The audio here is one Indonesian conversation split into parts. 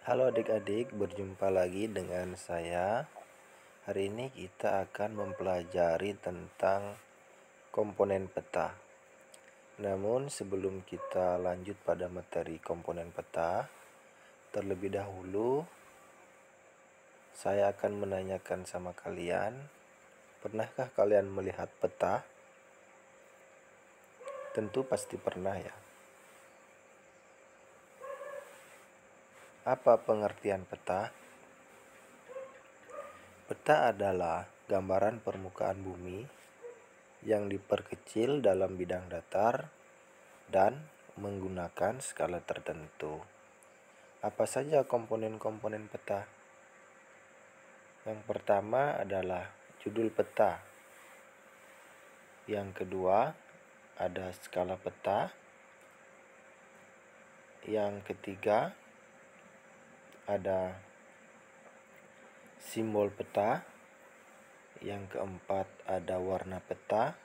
Halo adik-adik, berjumpa lagi dengan saya. Hari ini kita akan mempelajari tentang komponen peta. Namun sebelum kita lanjut pada materi komponen peta, terlebih dahulu saya akan menanyakan sama kalian, pernahkah kalian melihat peta? Tentu pasti pernah ya. Apa pengertian peta? Peta adalah gambaran permukaan bumi yang diperkecil dalam bidang datar dan menggunakan skala tertentu. Apa saja komponen-komponen peta? Yang pertama adalah judul peta. Yang kedua ada skala peta. Yang ketiga ada simbol peta. Yang keempat ada warna peta.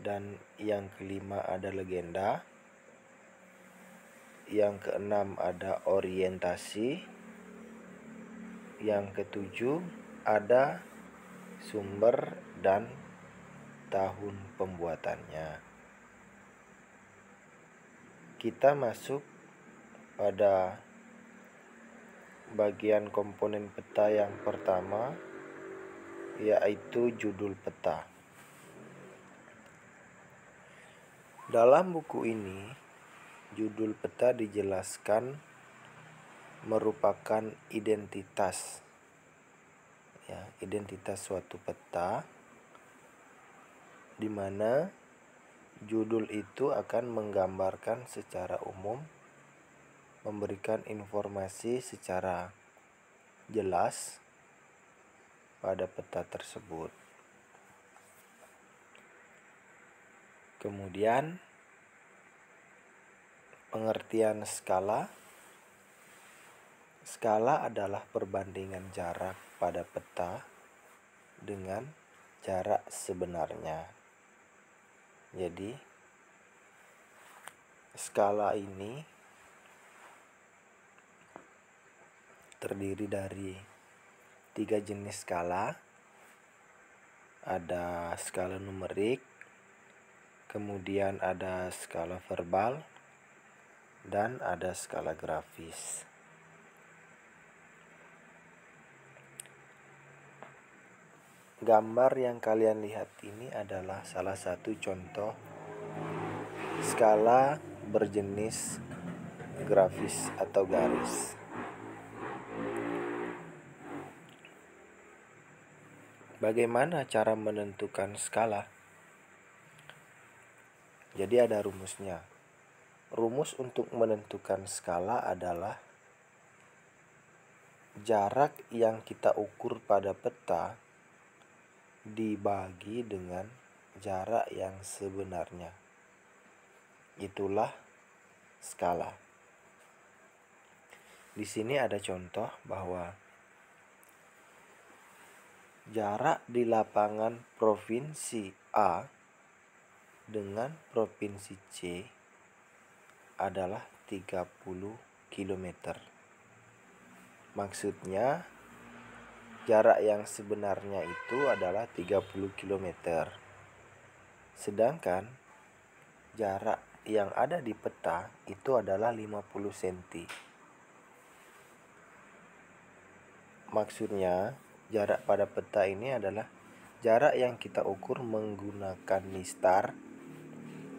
Dan yang kelima ada legenda. Yang keenam ada orientasi. Yang ketujuh ada sumber dan tahun pembuatannya. Kita masuk pada bagian komponen peta yang pertama, yaitu judul peta. Dalam buku ini, judul peta dijelaskan merupakan identitas suatu peta, di mana judul itu akan menggambarkan secara umum, memberikan informasi secara jelas pada peta tersebut. Kemudian pengertian skala. Skala adalah perbandingan jarak pada peta dengan jarak sebenarnya. Jadi skala ini terdiri dari 3 jenis skala. Ada skala numerik, kemudian ada skala verbal, dan ada skala grafis. Gambar yang kalian lihat ini adalah salah satu contoh skala berjenis grafis atau garis. Bagaimana cara menentukan skala? Jadi ada rumusnya. Rumus untuk menentukan skala adalah jarak yang kita ukur pada peta dibagi dengan jarak yang sebenarnya. Itulah skala. Di sini ada contoh bahwa jarak di lapangan provinsi A dengan provinsi C adalah 30 km. Maksudnya jarak yang sebenarnya itu adalah 30 km. Sedangkan jarak yang ada di peta itu adalah 50 cm. Maksudnya jarak pada peta ini adalah jarak yang kita ukur menggunakan mistar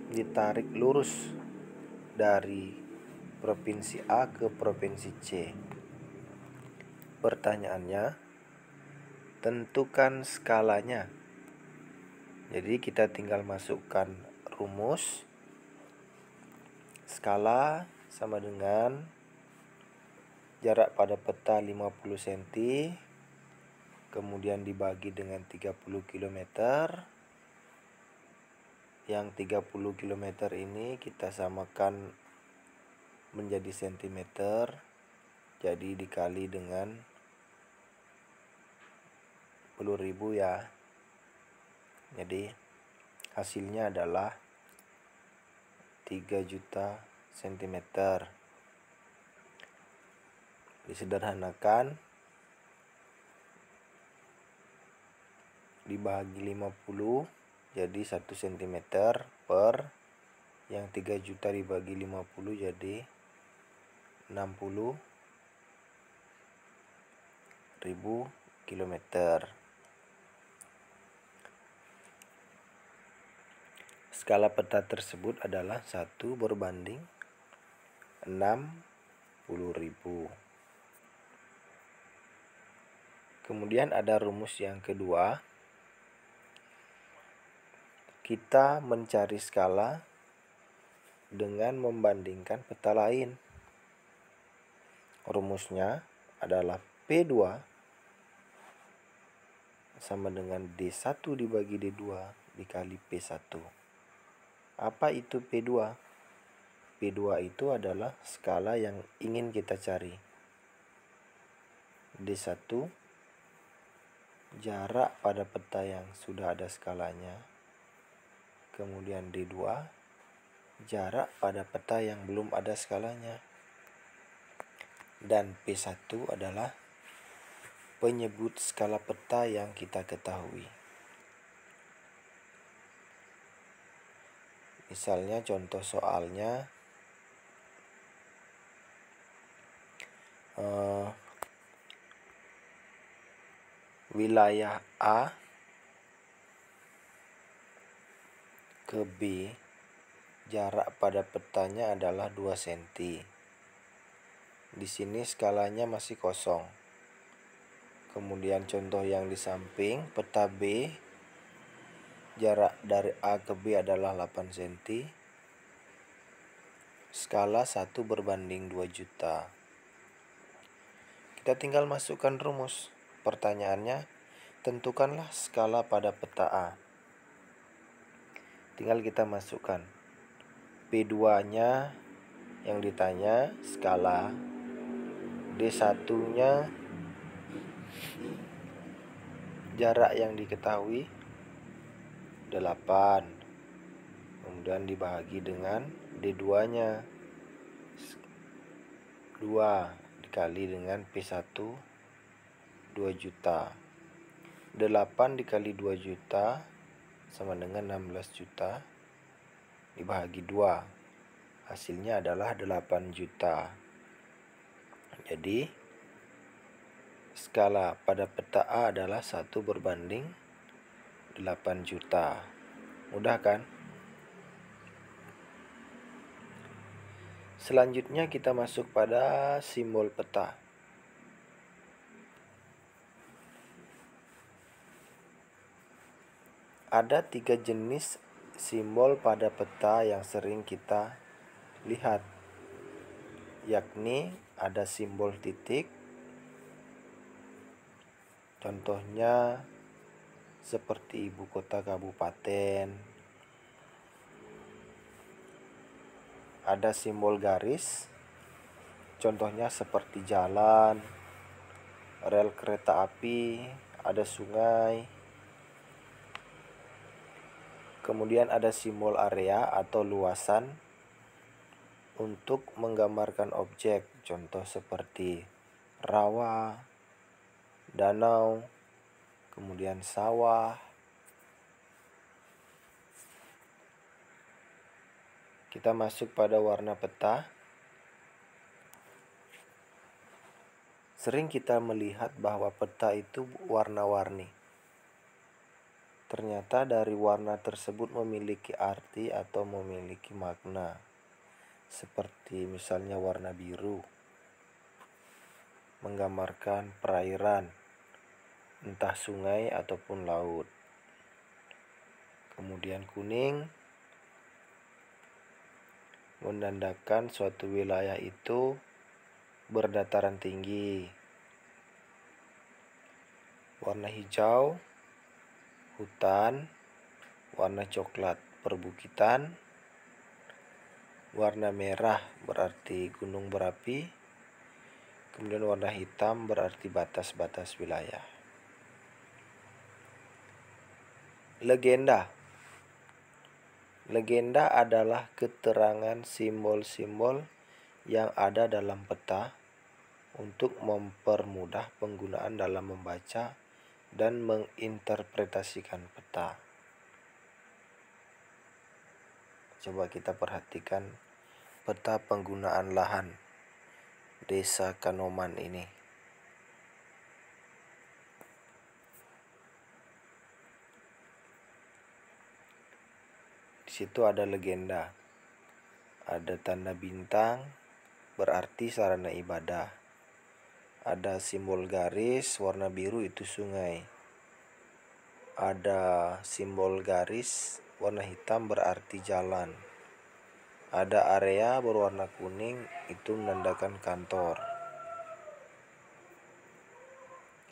ditarik lurus dari provinsi A ke provinsi C. Pertanyaannya, tentukan skalanya. Jadi kita tinggal masukkan rumus. Skala sama dengan jarak pada peta 50 cm, kemudian dibagi dengan 30 km. Yang 30 km ini kita samakan menjadi cm, jadi dikali dengan 10.000 ya. Jadi hasilnya adalah 3 juta cm. Disederhanakan, dibagi 50 jadi 1 cm per yang 3 juta dibagi 50 jadi 60.000 kilometer. Skala peta tersebut adalah 1/60.000. Kemudian ada rumus yang kedua. Kita mencari skala dengan membandingkan peta lain. Rumusnya adalah P2 sama dengan D1 dibagi D2 dikali P1. Apa itu P2? P2 itu adalah skala yang ingin kita cari. D1 jarak pada peta yang sudah ada skalanya. Kemudian D2 jarak pada peta yang belum ada skalanya. Dan P1 adalah penyebut skala peta yang kita ketahui. Misalnya contoh soalnya wilayah A ke B, jarak pada petanya adalah 2 cm. Di sini skalanya masih kosong. Kemudian contoh yang di samping, peta B, jarak dari A ke B adalah 8 cm. Skala 1/2 juta. Kita tinggal masukkan rumus. Pertanyaannya, tentukanlah skala pada peta A. Tinggal kita masukkan P2-nya yang ditanya skala, D1-nya jarak yang diketahui 8, kemudian dibagi dengan D2-nya 2 dikali dengan P1 2 juta. 8 dikali 2 juta sama dengan 16 juta dibagi 2. Hasilnya adalah 8 juta. Jadi skala pada peta A adalah 1/8 juta. Mudah kan? Selanjutnya kita masuk pada simbol peta. Ada 3 jenis simbol pada peta yang sering kita lihat, yakni ada simbol titik, contohnya seperti ibu kota kabupaten, ada simbol garis, contohnya seperti jalan, rel kereta api, ada sungai. Kemudian ada simbol area atau luasan untuk menggambarkan objek, contoh seperti rawa, danau, kemudian sawah. Kita masuk pada warna peta. Sering kita melihat bahwa peta itu warna-warni. Ternyata dari warna tersebut memiliki arti atau memiliki makna. Seperti misalnya warna biru, menggambarkan perairan, entah sungai ataupun laut. Kemudian kuning, menandakan suatu wilayah itu berdataran tinggi. Warna hijau, hutan, warna coklat, perbukitan, warna merah berarti gunung berapi, kemudian warna hitam berarti batas-batas wilayah. Legenda. Legenda adalah keterangan simbol-simbol yang ada dalam peta untuk mempermudah penggunaan dalam membaca dan menginterpretasikan peta. Coba kita perhatikan peta penggunaan lahan Desa Kanoman ini. Di situ ada legenda. Ada tanda bintang, berarti sarana ibadah. Ada simbol garis warna biru, itu sungai. Ada simbol garis warna hitam, berarti jalan. Ada area berwarna kuning, itu menandakan kantor.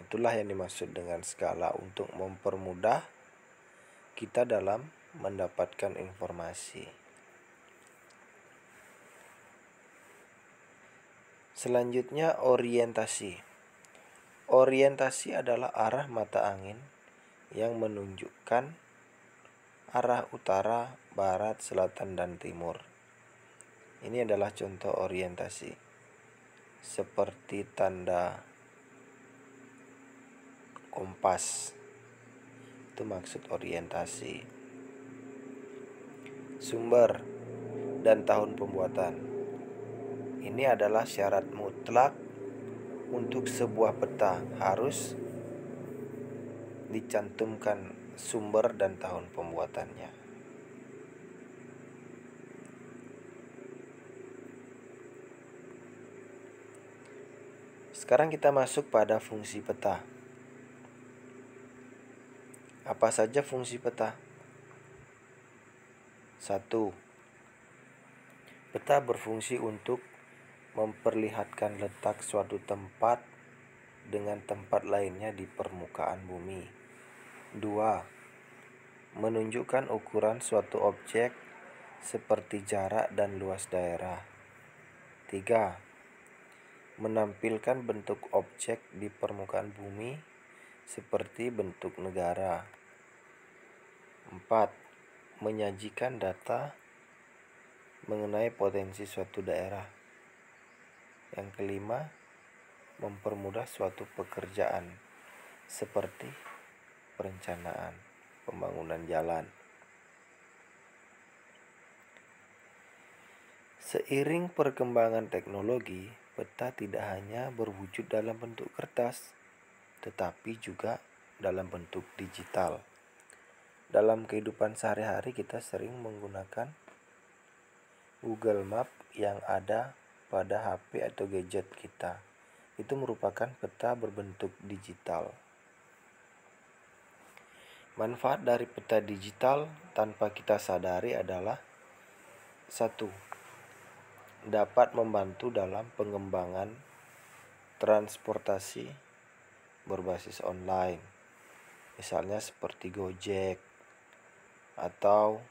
Itulah yang dimaksud dengan skala untuk mempermudah kita dalam mendapatkan informasi. Selanjutnya, orientasi. Orientasi adalah arah mata angin yang menunjukkan arah utara, barat, selatan, dan timur. Ini adalah contoh orientasi, seperti tanda kompas. Itu maksud orientasi. Sumber dan tahun pembuatan. Ini adalah syarat mutlak untuk sebuah peta, harus dicantumkan sumber dan tahun pembuatannya. Sekarang kita masuk pada fungsi peta. Apa saja fungsi peta? 1. Peta berfungsi untuk memperlihatkan letak suatu tempat dengan tempat lainnya di permukaan bumi. 2. Menunjukkan ukuran suatu objek seperti jarak dan luas daerah. 3. Menampilkan bentuk objek di permukaan bumi seperti bentuk negara. 4. Menyajikan data mengenai potensi suatu daerah. Yang kelima, mempermudah suatu pekerjaan seperti perencanaan, pembangunan jalan. Seiring perkembangan teknologi, peta tidak hanya berwujud dalam bentuk kertas, tetapi juga dalam bentuk digital. Dalam kehidupan sehari-hari kita sering menggunakan Google Map yang ada pada HP atau gadget kita. Itu merupakan peta berbentuk digital. Manfaat dari peta digital tanpa kita sadari adalah 1. Dapat membantu dalam pengembangan transportasi berbasis online, misalnya seperti Gojek atau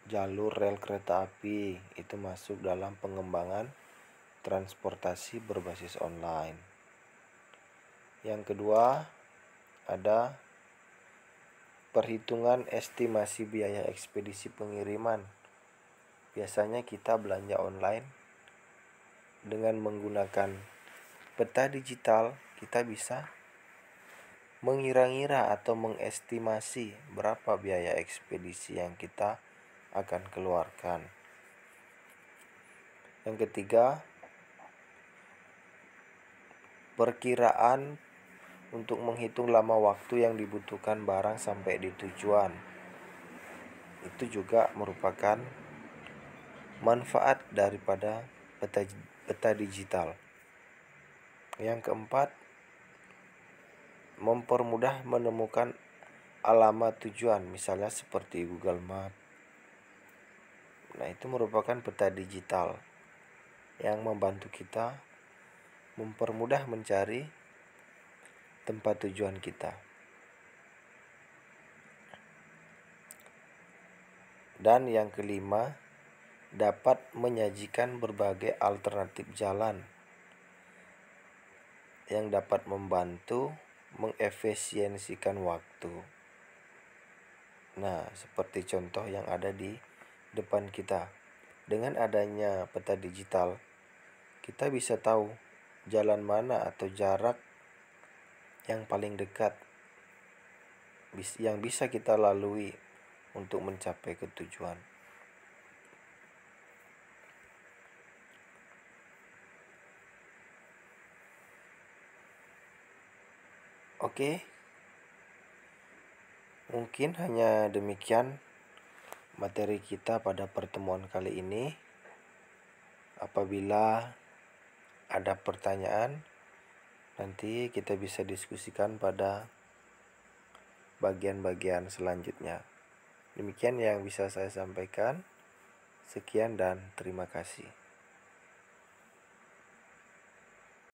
jalur rel kereta api, itu masuk dalam pengembangan transportasi berbasis online. Yang kedua, ada perhitungan estimasi biaya ekspedisi pengiriman. Biasanya kita belanja online dengan menggunakan peta digital, kita bisa mengira-ngira atau mengestimasi berapa biaya ekspedisi yang kita akan keluarkan. Yang ketiga, perkiraan untuk menghitung lama waktu yang dibutuhkan barang sampai di tujuan. Itu juga merupakan manfaat daripada peta digital. Yang keempat, mempermudah menemukan alamat tujuan, misalnya seperti Google Map. Nah, itu merupakan peta digital yang membantu kita mempermudah mencari tempat tujuan kita. Dan yang kelima, dapat menyajikan berbagai alternatif jalan yang dapat membantu mengefisiensikan waktu. Nah, seperti contoh yang ada di depan kita. Dengan adanya peta digital, kita bisa tahu jalan mana atau jarak yang paling dekat yang bisa kita lalui untuk mencapai ke tujuan. Oke, mungkin hanya demikian materi kita pada pertemuan kali ini. Apabila ada pertanyaan, nanti kita bisa diskusikan pada bagian-bagian selanjutnya. Demikian yang bisa saya sampaikan. Sekian dan terima kasih.